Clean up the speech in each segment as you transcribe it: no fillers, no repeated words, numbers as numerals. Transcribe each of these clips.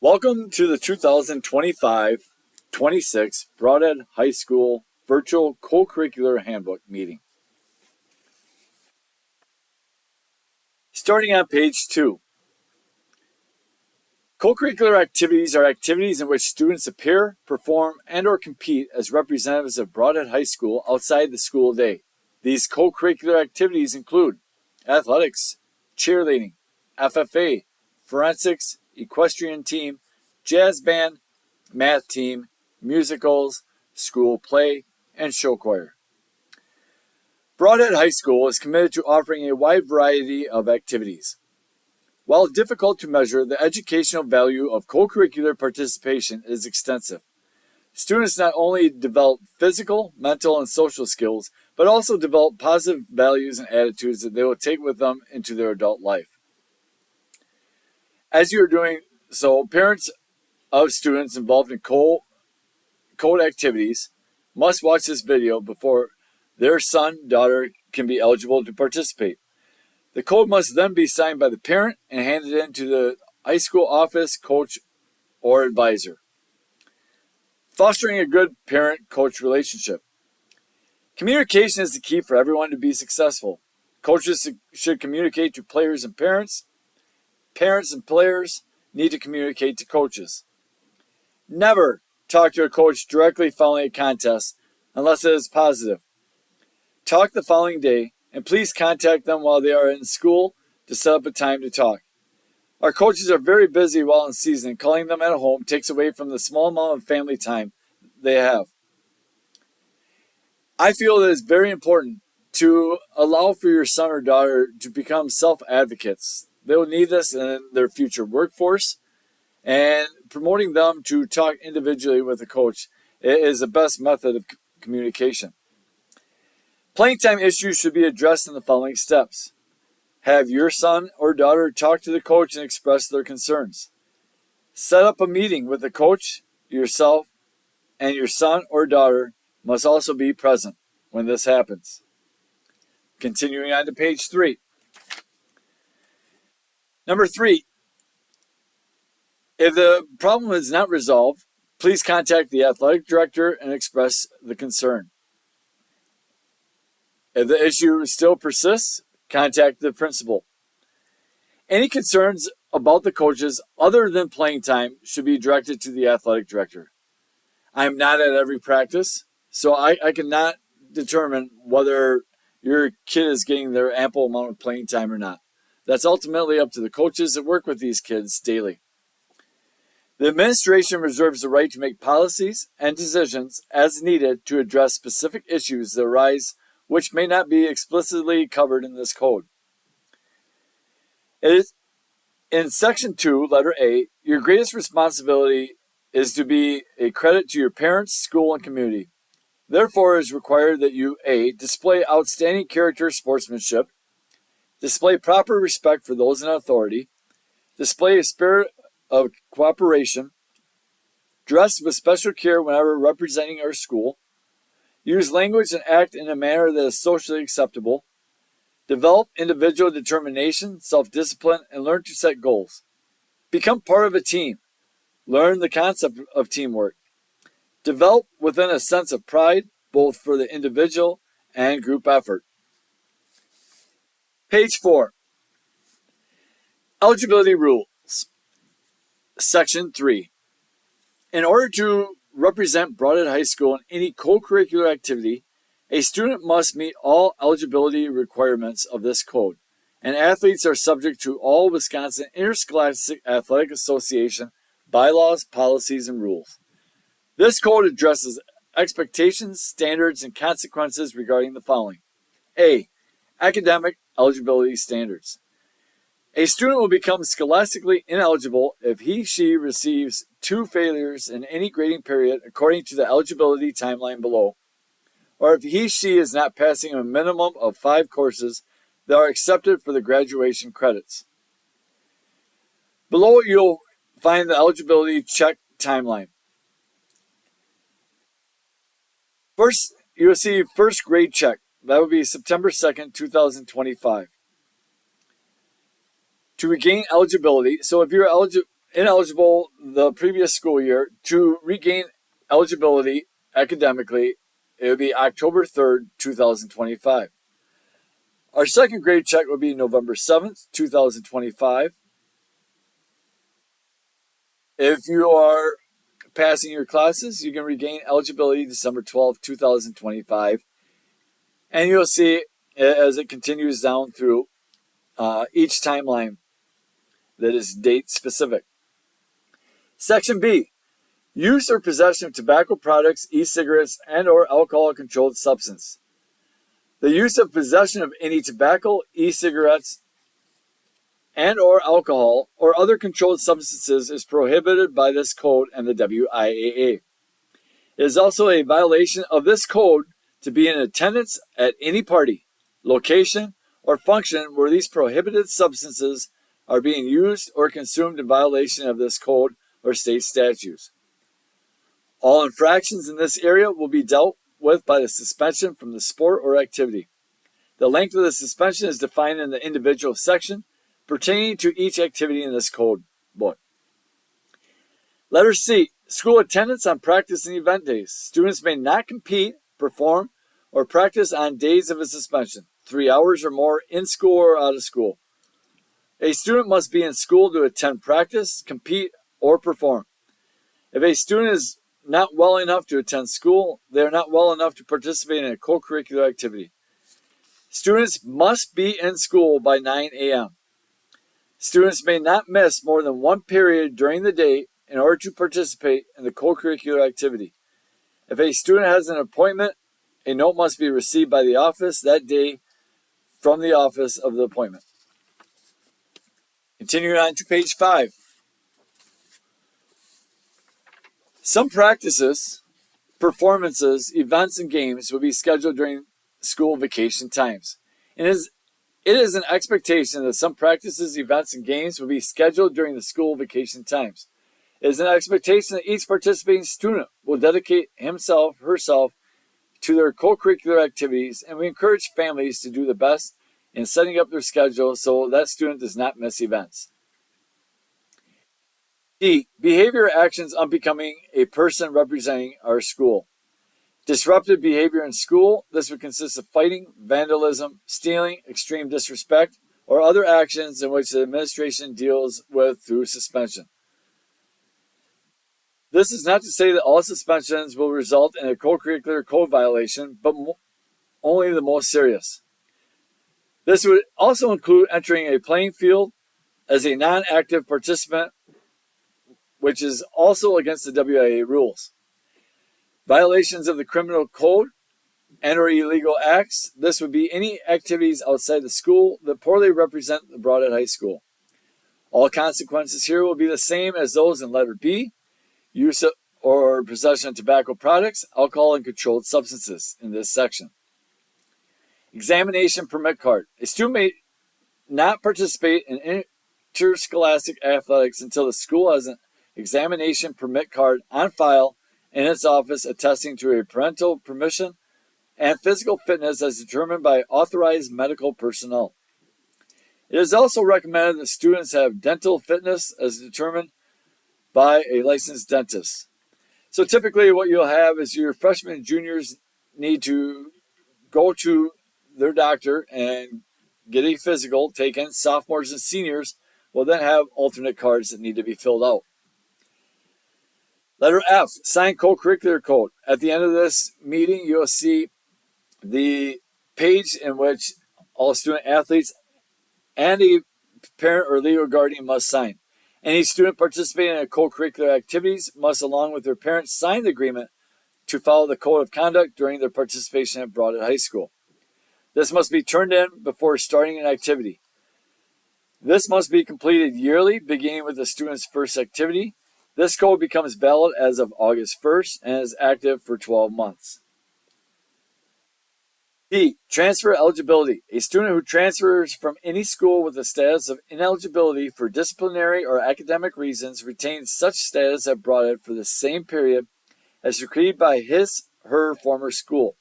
Welcome to the 2025-26 Brodhead High School Virtual Co-Curricular Handbook meeting. Starting on page 2. Co-curricular activities are activities in which students appear, perform, and/or compete as representatives of Brodhead High School outside the school day. These co-curricular activities include athletics, cheerleading, FFA, forensics, equestrian team, jazz band, math team, musicals, school play, and show choir. Brodhead High School is committed to offering a wide variety of activities. While difficult to measure, the educational value of co-curricular participation is extensive. Students not only develop physical, mental, and social skills, but also develop positive values and attitudes that they will take with them into their adult life. As you are doing so, parents of students involved in code activities must watch this video before their son, daughter can be eligible to participate. The code must then be signed by the parent and handed in to the high school office, coach, or advisor. Fostering a good parent-coach relationship. Communication is the key for everyone to be successful. Coaches should communicate to players and parents. Parents and players need to communicate to coaches. Never talk to a coach directly following a contest unless it is positive. Talk the following day, and please contact them while they are in school to set up a time to talk. Our coaches are very busy while in season, and calling them at home takes away from the small amount of family time they have. I feel it is very important to allow for your son or daughter to become self-advocates. They will need this in their future workforce, and promoting them to talk individually with a coach is the best method of communication. Playing time issues should be addressed in the following steps. Have your son or daughter talk to the coach and express their concerns. Set up a meeting with the coach, yourself, and your son or daughter must also be present when this happens. Continuing on to page 3. Number 3. If the problem is not resolved, please contact the athletic director and express the concern. If the issue still persists, contact the principal. Any concerns about the coaches other than playing time should be directed to the athletic director. I am not at every practice, so I cannot determine whether your kid is getting their ample amount of playing time or not. That's ultimately up to the coaches that work with these kids daily. The administration reserves the right to make policies and decisions as needed to address specific issues that arise which may not be explicitly covered in this code. It is in Section 2, letter A, your greatest responsibility is to be a credit to your parents, school, and community. Therefore, it is required that you, A, display outstanding character sportsmanship, display proper respect for those in authority, display a spirit of cooperation, dress with special care whenever representing our school, use language and act in a manner that is socially acceptable, develop individual determination, self-discipline, and learn to set goals. Become part of a team. Learn the concept of teamwork. Develop within a sense of pride, both for the individual and group effort. Page 4. Eligibility rules. Section 3. In order to represent Brodhead High School in any co-curricular activity, a student must meet all eligibility requirements of this code, and athletes are subject to all Wisconsin Interscholastic Athletic Association bylaws, policies, and rules. This code addresses expectations, standards, and consequences regarding the following. A. Academic eligibility standards. A student will become scholastically ineligible if he/she receives 2 failures in any grading period according to the eligibility timeline below, or if he/she is not passing a minimum of 5 courses that are accepted for the graduation credits. Below, you'll find the eligibility check timeline. First, you will see first grade check. That would be September 2nd, 2025. To regain eligibility, so if you're ineligible the previous school year to regain eligibility academically, it would be October 3rd, 2025. Our second grade check would be November 7th, 2025. If you are passing your classes, you can regain eligibility December 12th, 2025. And you'll see as it continues down through each timeline that is date specific. Section B, use or possession of tobacco products, e-cigarettes, and or alcohol-controlled substance. The use of possession of any tobacco, e-cigarettes, and or alcohol or other controlled substances is prohibited by this code and the WIAA. It is also a violation of this code to be in attendance at any party, location, or function where these prohibited substances are being used or consumed in violation of this code or state statutes. All infractions in this area will be dealt with by the suspension from the sport or activity. The length of the suspension is defined in the individual section pertaining to each activity in this code book. Letter C, school attendance on practice and event days. Students may not compete, perform, or practice on days of a suspension, 3 hours or more in school or out of school. A student must be in school to attend practice, compete, or perform. If a student is not well enough to attend school, they are not well enough to participate in a co-curricular activity. Students must be in school by 9 a.m. Students may not miss more than one period during the day in order to participate in the co-curricular activity. If a student has an appointment, a note must be received by the office that day from the office of the appointment. Continuing on to page 5. Some practices, performances, events, and games will be scheduled during school vacation times. It is an expectation that some practices, events, and games will be scheduled during the school vacation times. It is an expectation that each participating student will dedicate himself, herself, to their co-curricular activities, and we encourage families to do the best in setting up their schedule so that student does not miss events. D, behavior actions unbecoming a person representing our school. Disruptive behavior in school. This would consist of fighting, vandalism, stealing, extreme disrespect, or other actions in which the administration deals with through suspension. This is not to say that all suspensions will result in a co-curricular code violation, but only the most serious. This would also include entering a playing field as a non-active participant, which is also against the WIA rules. Violations of the criminal code and or illegal acts. This would be any activities outside the school that poorly represent the Brodhead High School. All consequences here will be the same as those in letter B, use of or possession of tobacco products, alcohol, and controlled substances in this section. Examination permit card. A student may not participate in interscholastic athletics until the school has an examination permit card on file in its office attesting to a parental permission and physical fitness as determined by authorized medical personnel. It is also recommended that students have dental fitness as determined by a licensed dentist. So typically what you'll have is your freshmen and juniors need to go to their doctor and get a physical taken. Sophomores and seniors will then have alternate cards that need to be filled out. Letter F, sign co-curricular code. At the end of this meeting, you'll see the page in which all student athletes and a parent or legal guardian must sign. Any student participating in co-curricular activities must, along with their parents, sign the agreement to follow the code of conduct during their participation at Brodhead High School. This must be turned in before starting an activity. This must be completed yearly, beginning with the student's first activity. This code becomes valid as of August 1st and is active for 12 months. D, transfer eligibility. A student who transfers from any school with a status of ineligibility for disciplinary or academic reasons retains such status at Brodhead for the same period as decreed by his/her former school.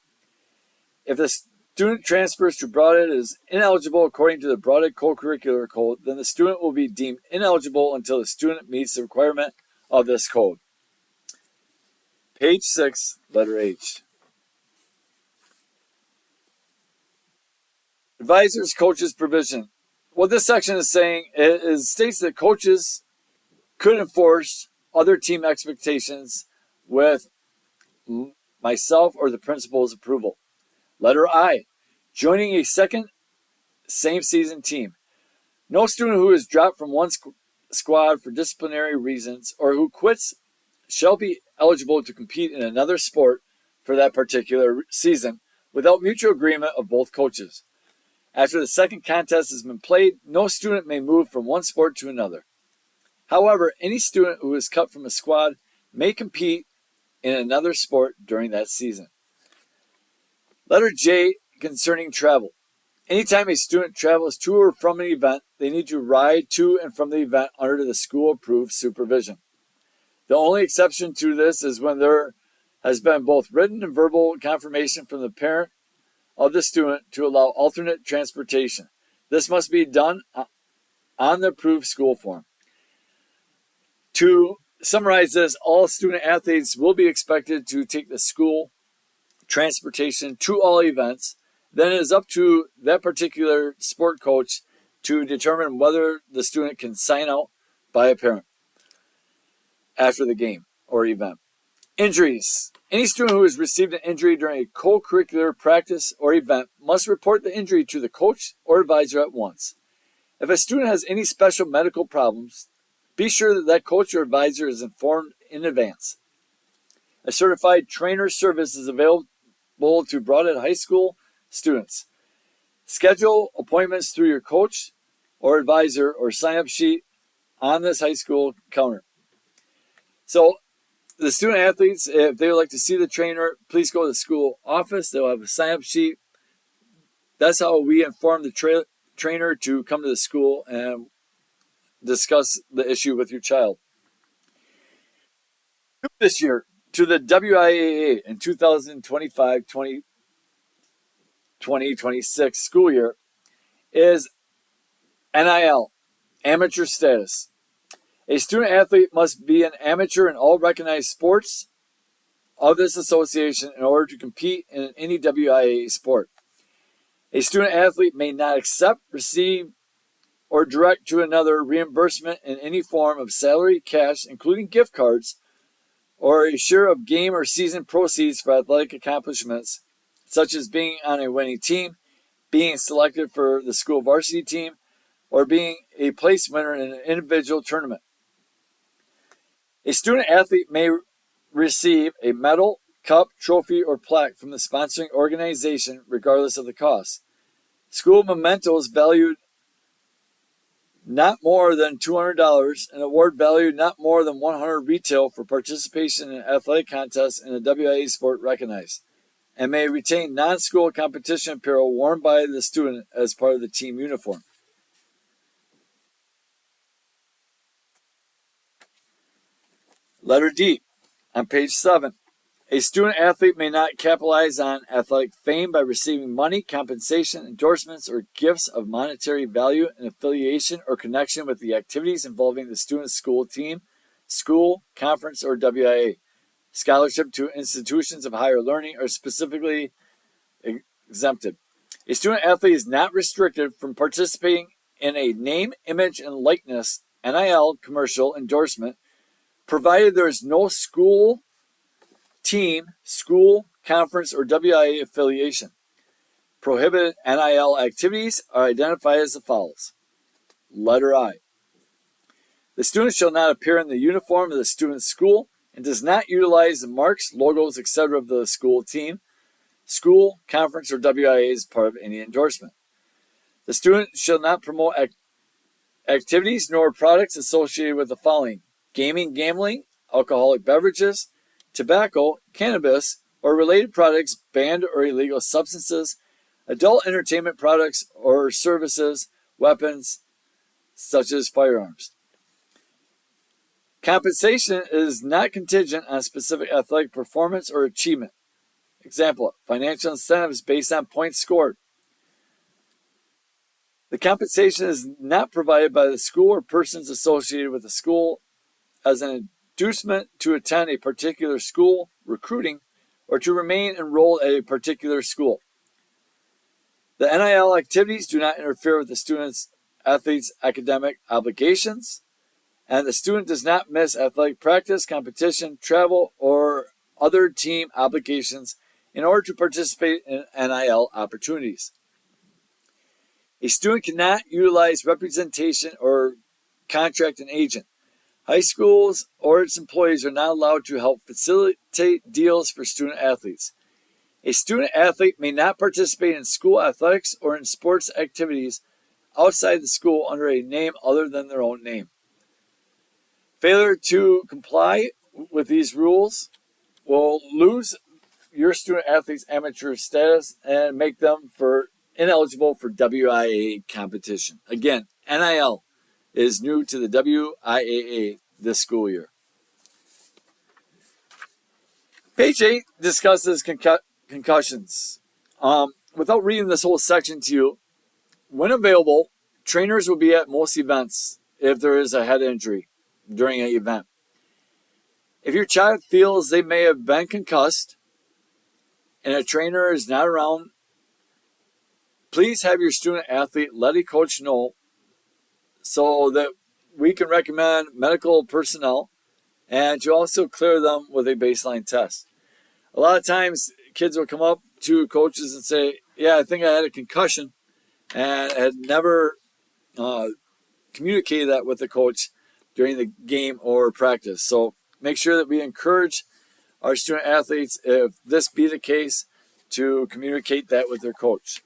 If the student transfers to Brodhead is ineligible according to the Brodhead Co-Curricular Code, then the student will be deemed ineligible until the student meets the requirement of this code. Page 6, letter H. Advisors, coaches, provision. What this section is saying is states that coaches could enforce other team expectations with myself or the principal's approval. Letter I, joining a second same season team. No student who is dropped from one squad for disciplinary reasons or who quits shall be eligible to compete in another sport for that particular season without mutual agreement of both coaches. After the second contest has been played, no student may move from one sport to another. However, any student who is cut from a squad may compete in another sport during that season. Letter J, concerning travel. Anytime a student travels to or from an event, they need to ride to and from the event under the school-approved supervision. The only exception to this is when there has been both written and verbal confirmation from the parent of the student to allow alternate transportation. This must be done on the approved school form. To summarize this, all student athletes will be expected to take the school transportation to all events. Then it is up to that particular sport coach to determine whether the student can sign out by a parent after the game or event. Injuries. Any student who has received an injury during a co-curricular practice or event must report the injury to the coach or advisor at once. If a student has any special medical problems, be sure that that coach or advisor is informed in advance. A certified trainer service is available to Brodhead High School students. Schedule appointments through your coach or advisor or sign-up sheet on this high school counter. So the student athletes, if they would like to see the trainer, please go to the school office. They'll have a sign-up sheet. That's how we inform the trainer to come to the school and discuss the issue with your child. This year to the WIAA in 2025-2026 school year is NIL, amateur status. A student athlete must be an amateur in all recognized sports of this association in order to compete in any WIAA sport. A student athlete may not accept, receive, or direct to another reimbursement in any form of salary, cash, including gift cards, or a share of game or season proceeds for athletic accomplishments, such as being on a winning team, being selected for the school varsity team, or being a place winner in an individual tournament. A student athlete may receive a medal, cup, trophy, or plaque from the sponsoring organization, regardless of the cost. School mementos valued not more than $200, an award valued not more than $100 retail for participation in athletic contests in a WIA sport recognized, and may retain non-school competition apparel worn by the student as part of the team uniform. Letter D, on page 7. A student athlete may not capitalize on athletic fame by receiving money, compensation, endorsements, or gifts of monetary value in affiliation or connection with the activities involving the student's school team, school, conference, or WIA. Scholarship to institutions of higher learning are specifically exempted. A student athlete is not restricted from participating in a name, image, and likeness NIL commercial endorsement, provided there is no school, team, school, conference, or WIA affiliation. Prohibited NIL activities are identified as follows. Letter I. The student shall not appear in the uniform of the student's school and does not utilize the marks, logos, etc. of the school team, school, conference, or WIA as part of any endorsement. The student shall not promote activities nor products associated with the following: gaming, gambling, alcoholic beverages, tobacco, cannabis, or related products, banned or illegal substances, adult entertainment products or services, weapons, such as firearms. Compensation is not contingent on specific athletic performance or achievement. Example, financial incentives based on points scored. The compensation is not provided by the school or persons associated with the school as an inducement to attend a particular school, recruiting, or to remain enrolled at a particular school. The NIL activities do not interfere with the student's athlete's academic obligations, and the student does not miss athletic practice, competition, travel, or other team obligations in order to participate in NIL opportunities. A student cannot utilize representation or contract an agent. High schools or its employees are not allowed to help facilitate deals for student athletes. A student athlete may not participate in school athletics or in sports activities outside the school under a name other than their own name. Failure to comply with these rules will lose your student athlete's amateur status and make them ineligible for WIAA competition. Again, NIL is new to the WIAA this school year. Page 8 discusses concussions. Without reading this whole section to you, when available, trainers will be at most events if there is a head injury during an event. If your child feels they may have been concussed and a trainer is not around, please have your student athlete let a coach know so that we can recommend medical personnel and to also clear them with a baseline test. A lot of times kids will come up to coaches and say, yeah, I think I had a concussion, and had never communicated that with the coach during the game or practice. So make sure that we encourage our student athletes, if this be the case, to communicate that with their coach.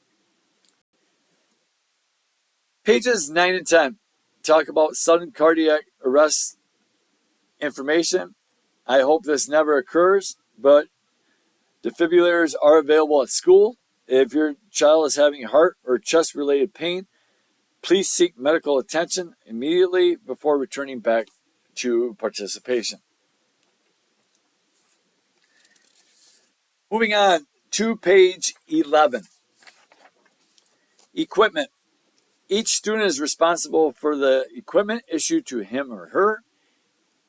Pages 9 and 10 talk about sudden cardiac arrest information. I hope this never occurs, but defibrillators are available at school. If your child is having heart or chest-related pain, please seek medical attention immediately before returning back to participation. Moving on to page 11. Equipment. Each student is responsible for the equipment issued to him or her.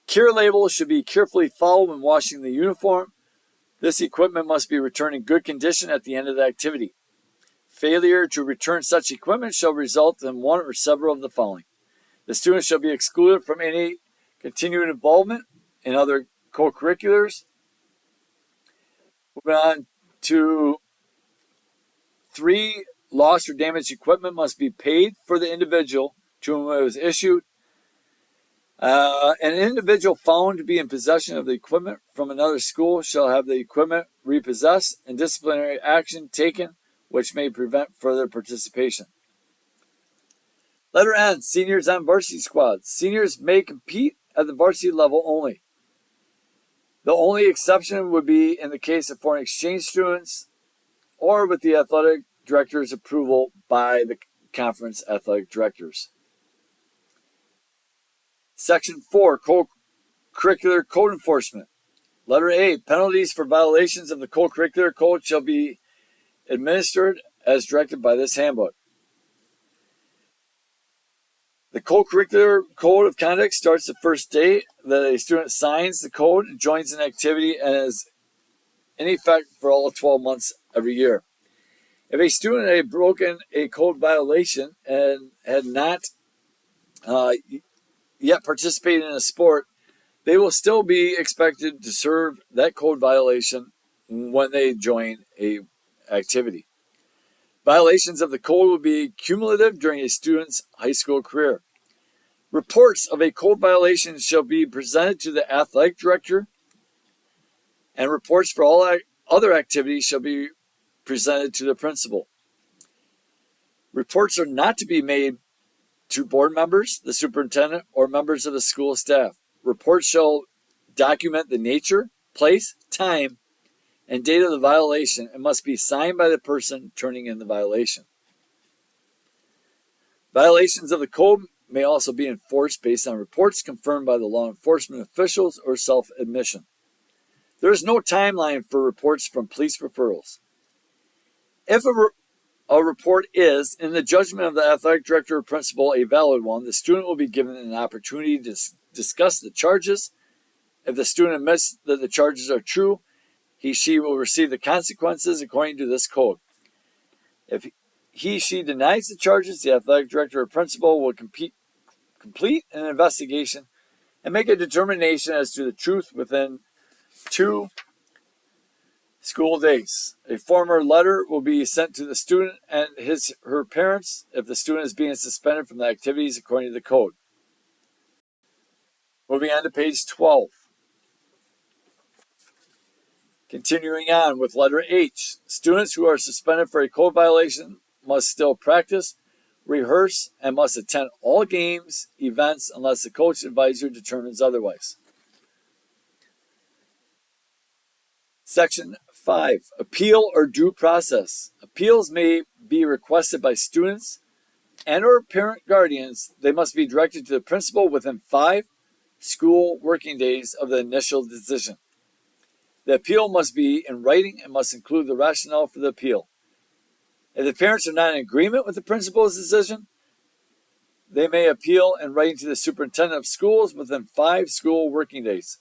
Care labels should be carefully followed when washing the uniform. This equipment must be returned in good condition at the end of the activity. Failure to return such equipment shall result in one or several of the following. The student shall be excluded from any continued involvement in other co-curriculars. Moving on to 3, lost or damaged equipment must be paid for the individual to whom it was issued. An individual found to be in possession of the equipment from another school shall have the equipment repossessed and disciplinary action taken, which may prevent further participation. Letter N, seniors on varsity squads. Seniors may compete at the varsity level only. The only exception would be in the case of foreign exchange students or with the athletic director's approval by the conference athletic directors. Section 4, Co-Curricular Code Enforcement. Letter A, penalties for violations of the Co-Curricular Code shall be administered as directed by this handbook. The Co-Curricular Code of Conduct starts the first day that a student signs the code and joins an activity and is in effect for all 12 months every year. If a student had broken a code violation and had not yet participated in a sport, they will still be expected to serve that code violation when they join a activity. Violations of the code will be cumulative during a student's high school career. Reports of a code violation shall be presented to the athletic director, and reports for all other activities shall be presented to the principal. Reports are not to be made to board members, the superintendent, or members of the school staff. Reports shall document the nature, place, time, and date of the violation and must be signed by the person turning in the violation. Violations of the code may also be enforced based on reports confirmed by the law enforcement officials or self-admission. There is no timeline for reports from police referrals. If a report is, in the judgment of the athletic director or principal, a valid one, the student will be given an opportunity to discuss the charges. If the student admits that the charges are true, she will receive the consequences according to this code. If she denies the charges, the athletic director or principal will complete an investigation and make a determination as to the truth within 2 school days. A formal letter will be sent to the student and her parents if the student is being suspended from the activities according to the code. Moving on to page 12. Continuing on with letter H. Students who are suspended for a code violation must still practice, rehearse, and must attend all games, events, unless the coach advisor determines otherwise. Section 5. Appeal or due process. Appeals may be requested by students and or parent guardians. They must be directed to the principal within 5 school working days of the initial decision. The appeal must be in writing and must include the rationale for the appeal. If the parents are not in agreement with the principal's decision, they may appeal in writing to the superintendent of schools within 5 school working days.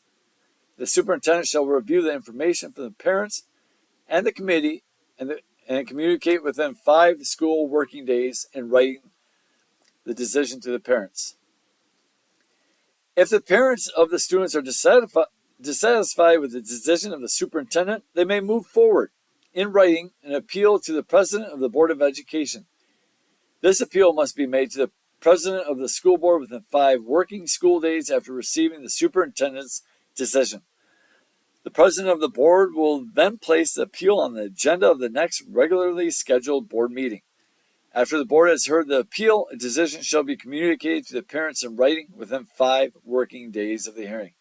The superintendent shall review the information from the parents and the committee and communicate within 5 school working days in writing the decision to the parents. If the parents of the students are dissatisfied with the decision of the superintendent, they may move forward in writing an appeal to the president of the Board of Education. This appeal must be made to the president of the school board within 5 working school days after receiving the superintendent's decision. The president of the board will then place the appeal on the agenda of the next regularly scheduled board meeting. After the board has heard the appeal, a decision shall be communicated to the parents in writing within 5 working days of the hearing.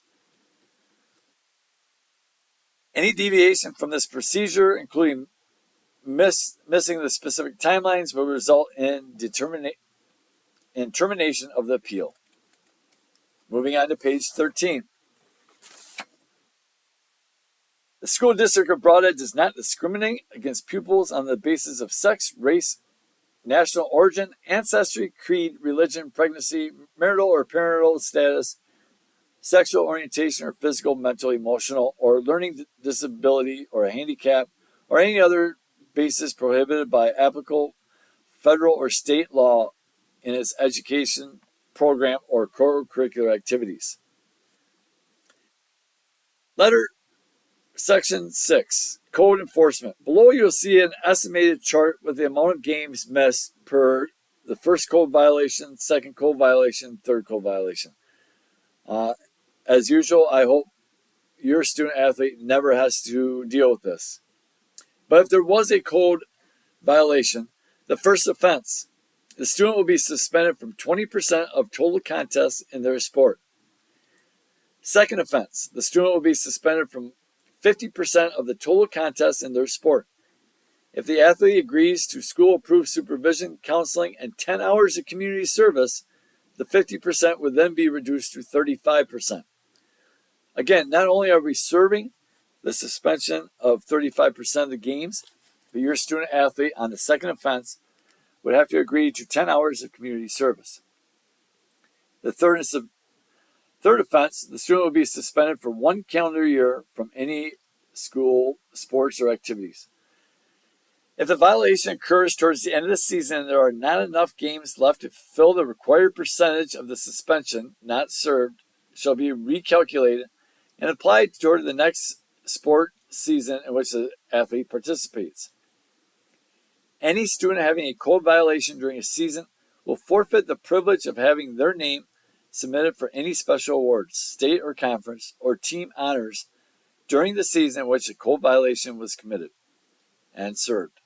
Any deviation from this procedure, including missing the specific timelines, will result in termination of the appeal. Moving on to page 13. The school district of Brodhead does not discriminate against pupils on the basis of sex, race, national origin, ancestry, creed, religion, pregnancy, marital or parental status, sexual orientation, or physical, mental, emotional, or learning disability or a handicap, or any other basis prohibited by applicable federal or state law in its education program or co-curricular activities. Section 6. Code enforcement. Below you'll see an estimated chart with the amount of games missed per the first code violation, second code violation, third code violation. As usual, I hope your student athlete never has to deal with this. But if there was a code violation, the first offense, the student will be suspended from 20% of total contests in their sport. Second offense, the student will be suspended from 50% of the total contests in their sport. If the athlete agrees to school-approved supervision, counseling, and 10 hours of community service, the 50% would then be reduced to 35%. Again, not only are we serving the suspension of 35% of the games, but your student athlete on the second offense would have to agree to 10 hours of community service. The third offense, the student will be suspended for 1 calendar year from any school sports or activities. If the violation occurs towards the end of the season and there are not enough games left to fill the required percentage of the suspension not served, shall be recalculated and applied toward the next sport season in which the athlete participates. Any student having a code violation during a season will forfeit the privilege of having their name submitted for any special awards, state or conference, or team honors during the season in which a code violation was committed and served.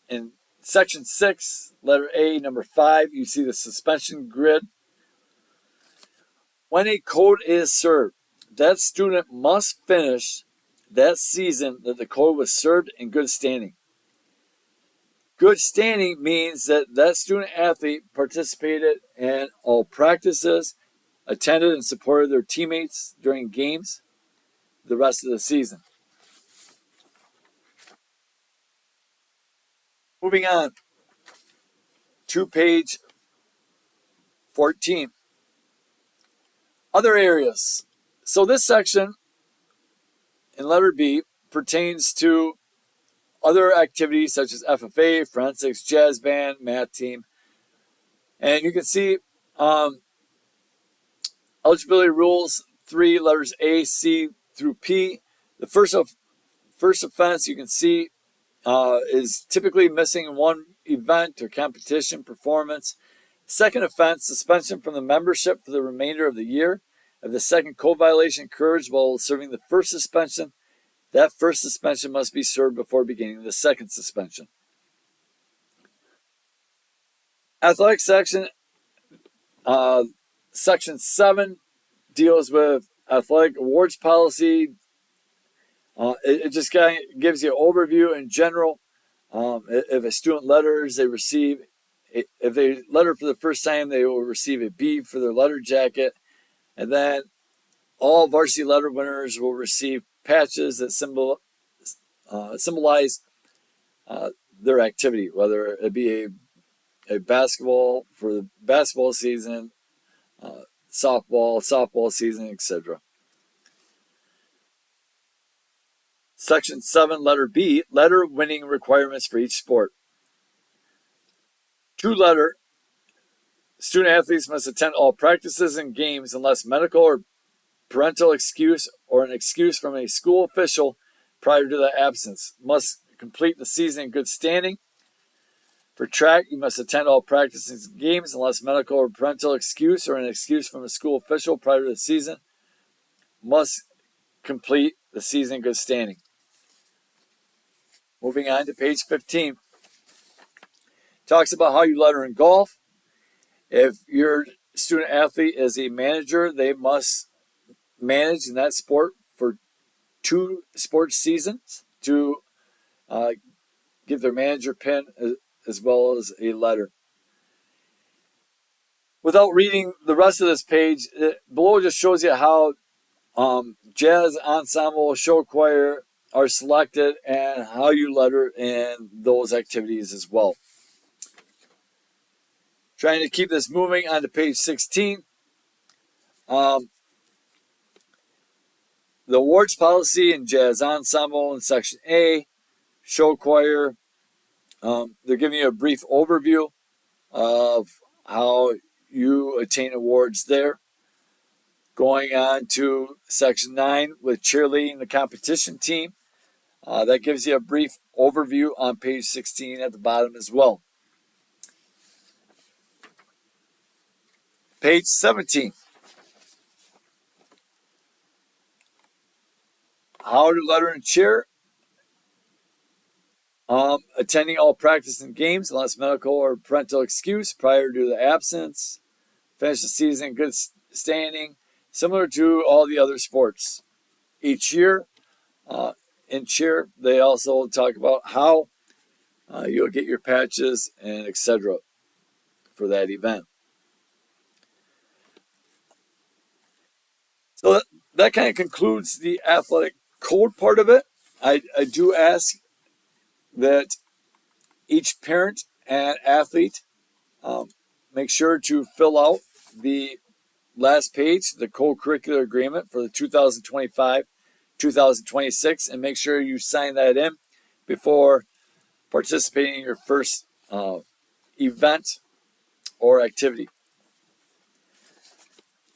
In section 6, letter A, number 5, you see the suspension grid. When a code is served, that student must finish that season that the code was served in good standing. Good standing means that that student athlete participated in all practices, attended and supported their teammates during games the rest of the season. Moving on to page 14. Other areas. So this section in letter B pertains to other activities such as FFA, forensics, jazz band, math team. And you can see eligibility rules 3, letters A, C through P. The first offense you can see is typically missing one event or competition performance. Second offense, suspension from the membership for the remainder of the year. If the second code violation occurs while serving the first suspension, that first suspension must be served before beginning the second suspension. Athletic section, section 7 deals with athletic awards policy. It just kind of gives you an overview in general. If a student letters, they receive, if they letter for the first time, they will receive a B for their letter jacket. And then all varsity letter winners will receive patches that symbolize their activity, whether it be a basketball for the basketball season, softball season, etc. Section 7, letter B, letter winning requirements for each sport. 2 letter, student athletes must attend all practices and games unless medical or parental excuse or an excuse from a school official prior to the absence. Must complete the season in good standing. For track, you must attend all practices and games unless medical or parental excuse or an excuse from a school official prior to the season. Must complete the season in good standing. Moving on to page 15. Talks about how you letter in golf. If your student athlete is a manager, they must manage in that sport for 2 sports seasons to get their manager pin as well as a letter. Without reading the rest of this page, below just shows you how jazz ensemble, show choir are selected and how you letter in those activities as well. Trying to keep this moving on to page 16. The awards policy in jazz ensemble in section A, show choir. They're giving you a brief overview of how you attain awards there. Going on to section 9 with cheerleading the competition team. That gives you a brief overview on page 16 at the bottom as well. Page 17. How to letter and cheer. Attending all practice and games unless medical or parental excuse prior to the absence. Finish the season in good standing, similar to all the other sports. Each year, in cheer, they also talk about how you'll get your patches and etc. for that event. So that kind of concludes the athletic code part of it. I do ask that each parent and athlete make sure to fill out the last page, the co-curricular agreement for the 2025-2026, and make sure you sign that in before participating in your first event or activity.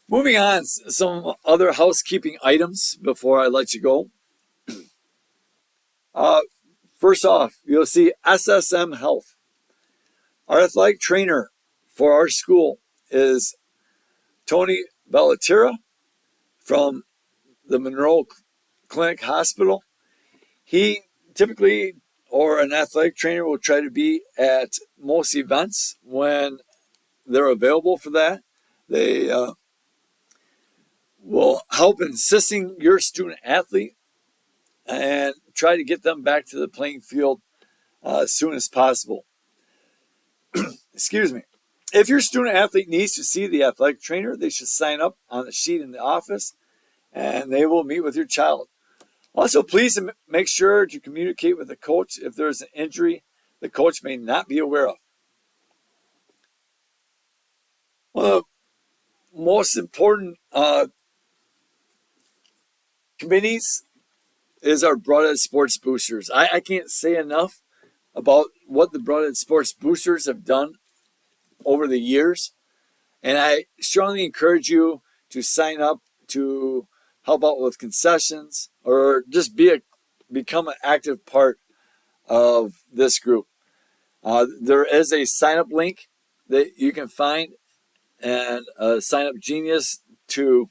Moving on, some other housekeeping items before I let you go. First off, you'll see SSM Health. Our athletic trainer for our school is Tony Bellatira from the Monroe Clinic Hospital. He typically, or an athletic trainer, will try to be at most events when they're available for that. They will help in assisting your student athlete and try to get them back to the playing field as soon as possible. Excuse me. If your student athlete needs to see the athletic trainer, they should sign up on the sheet in the office and they will meet with your child. Also, please make sure to communicate with the coach if there is an injury the coach may not be aware of. One of the most important committees is our Brodhead Sports Boosters. I can't say enough about what the Brodhead Sports Boosters have done over the years. And I strongly encourage you to sign up to help out with concessions or just become an active part of this group. There is a sign up link that you can find and sign up genius to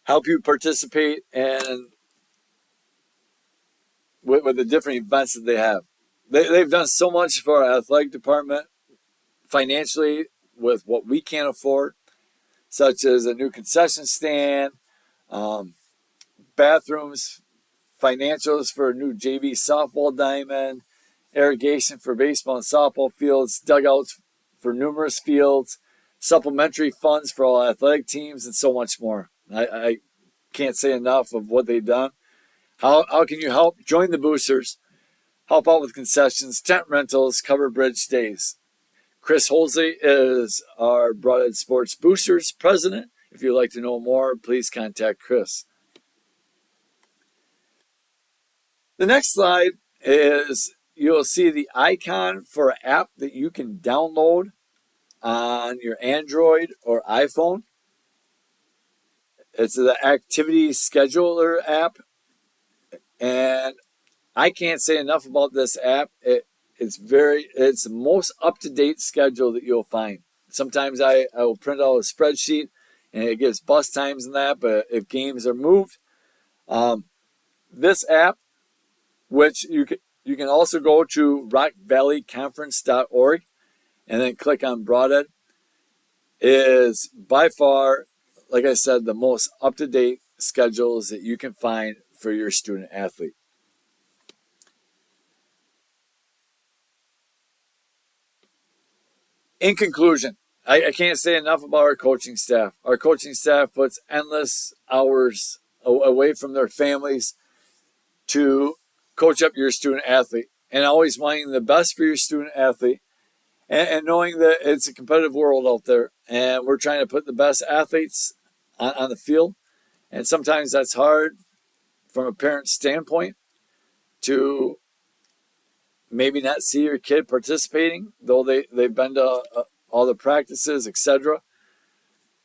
help you participate and with the different events that they have. They've done so much for our athletic department financially with what we can't afford, such as a new concession stand, bathrooms, financials for a new JV softball diamond, irrigation for baseball and softball fields, dugouts for numerous fields, supplementary funds for all athletic teams, and so much more. I can't say enough of what they've done. How can you help? Join the boosters. Help out with concessions, tent rentals, cover bridge stays. Chris Holsey is our Brodhead Sports Boosters president. If you'd like to know more, please contact Chris. The next slide is you'll see the icon for an app that you can download on your Android or iPhone. It's the activity scheduler app. And I can't say enough about this app. It's the most up-to-date schedule that you'll find. Sometimes I will print out a spreadsheet and it gives bus times and that, but if games are moved, this app, which you can also go to rockvalleyconference.org and then click on Brodhead, is by far, like I said, the most up-to-date schedules that you can find for your student athlete. In conclusion, I can't say enough about our coaching staff. Our coaching staff puts endless hours away from their families to coach up your student athlete, and always wanting the best for your student athlete, and knowing that it's a competitive world out there, and we're trying to put the best athletes on the field. And sometimes that's hard from a parent standpoint to maybe not see your kid participating, though they've been to all the practices, etc.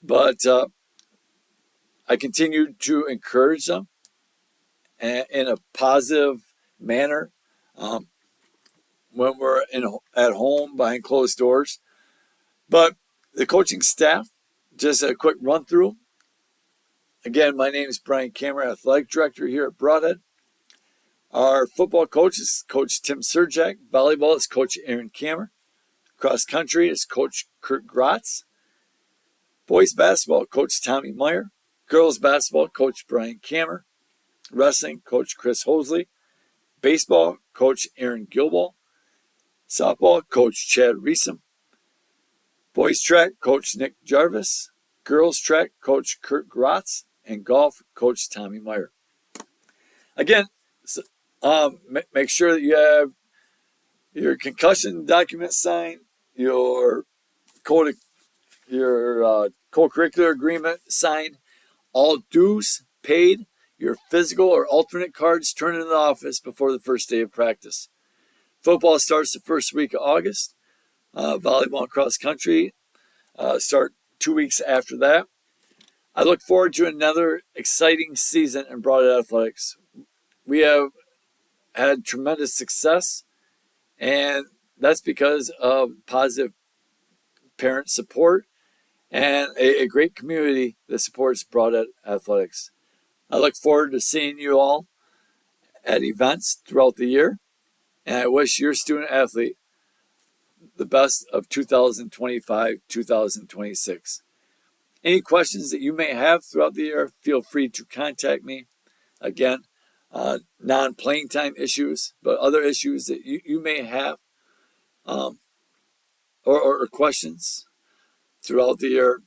But I continue to encourage them in a positive manner when we're at home behind closed doors. But the coaching staff, just a quick run through. Again, my name is Brian Cameron, Athletic Director here at Brodhead. Our football coach is Coach Tim Surjak. Volleyball is Coach Aaron Kammer. Cross country is Coach Kurt Gratz. Boys basketball, Coach Tommy Meyer. Girls basketball, Coach Brian Kammer. Wrestling, Coach Chris Hosley. Baseball, Coach Aaron Gilball. Softball, Coach Chad Reesum. Boys track, Coach Nick Jarvis. Girls track, Coach Kurt Gratz. And golf, Coach Tommy Meyer. Again, make sure that you have your concussion document signed, your co-curricular agreement signed, all dues paid, your physical or alternate cards turned in the office before the first day of practice. Football starts the first week of August. Volleyball and cross country start 2 weeks after that. I look forward to another exciting season in Brodhead Athletics. We have had tremendous success, and that's because of positive parent support and a great community that supports Brodhead Athletics. I look forward to seeing you all at events throughout the year, and I wish your student athlete the best of 2025-2026. Any questions that you may have throughout the year, feel free to contact me. Again, non-playing time issues, but other issues that you may have, or questions throughout the year,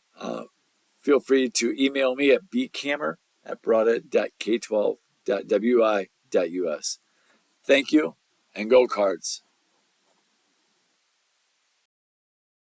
feel free to email me at bkammer@brodhead.k12.wi.us. Thank you, and go Cards.